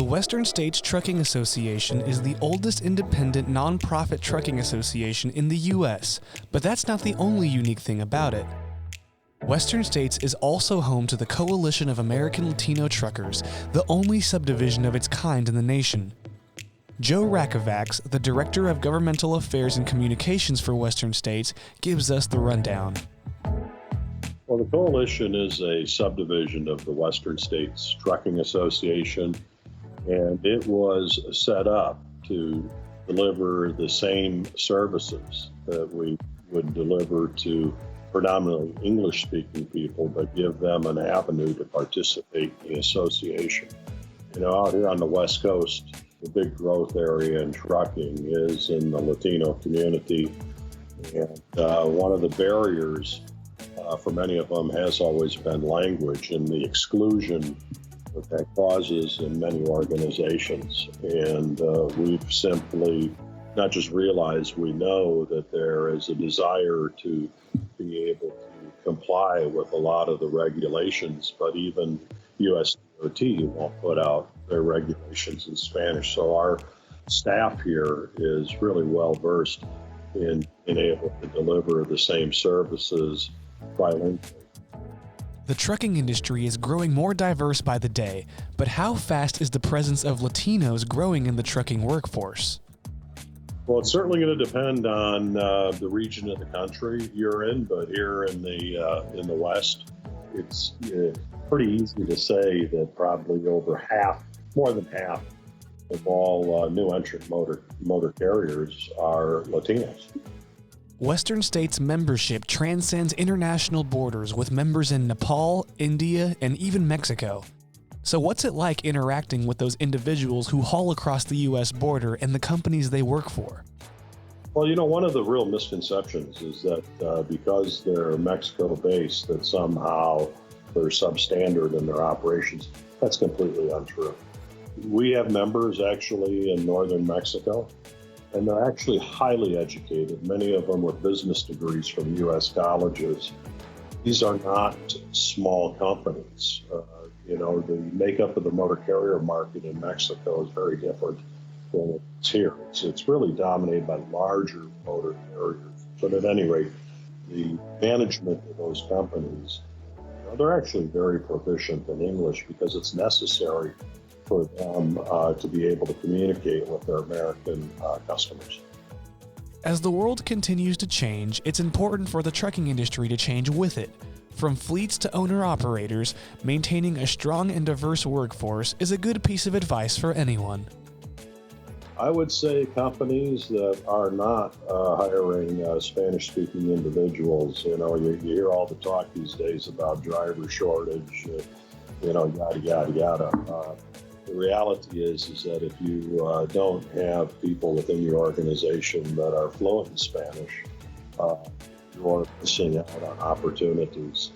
Western States Trucking Association is the oldest independent nonprofit trucking association in the U.S., but that's not the only unique thing about it. Western States is also home to the Coalition of American-Latino Truckers, the only subdivision of its kind in the nation. Joe Rakovacs, the Director of Governmental Affairs and Communications for Western States, gives us the rundown. Well, the Coalition is a subdivision of the Western States Trucking Association, and it was set up to deliver the same services that we would deliver to predominantly English-speaking people, but give them an avenue to participate in the association. You know, out here on the West Coast, the big growth area in trucking is in the Latino community, and one of the barriers for many of them has always been language and the exclusion that causes in many organizations. And we've simply not just realized, we know that there is a desire to be able to comply with a lot of the regulations, but even USDOT won't put out their regulations in Spanish. So our staff here is really well versed in being able to deliver the same services bilingually. The trucking industry is growing more diverse by the day, but how fast is the presence of Latinos growing in the trucking workforce? Well, it's certainly going to depend on the region of the country you're in, but here in the West, it's pretty easy to say that probably more than half of all new entrant motor carriers are Latinos. Western States membership transcends international borders with members in Nepal, India, and even Mexico. So what's it like interacting with those individuals who haul across the U.S. border and the companies they work for? Well, you know, one of the real misconceptions is that because they're Mexico-based, that somehow they're substandard in their operations. That's completely untrue. We have members actually in northern Mexico, and they're actually highly educated, many of them with business degrees from U.S. colleges. These are not small companies. The makeup of the motor carrier market in Mexico is very different than it's here. It's really dominated by larger motor carriers. But at any rate, the management of those companies, they're actually very proficient in English because it's necessary for them to be able to communicate with their American customers. As the world continues to change, it's important for the trucking industry to change with it. From fleets to owner-operators, maintaining a strong and diverse workforce is a good piece of advice for anyone. I would say companies that are not hiring Spanish-speaking individuals, you hear all the talk these days about driver shortage, yada, yada, yada. The reality is that if you don't have people within your organization that are fluent in Spanish, you're missing out on opportunities.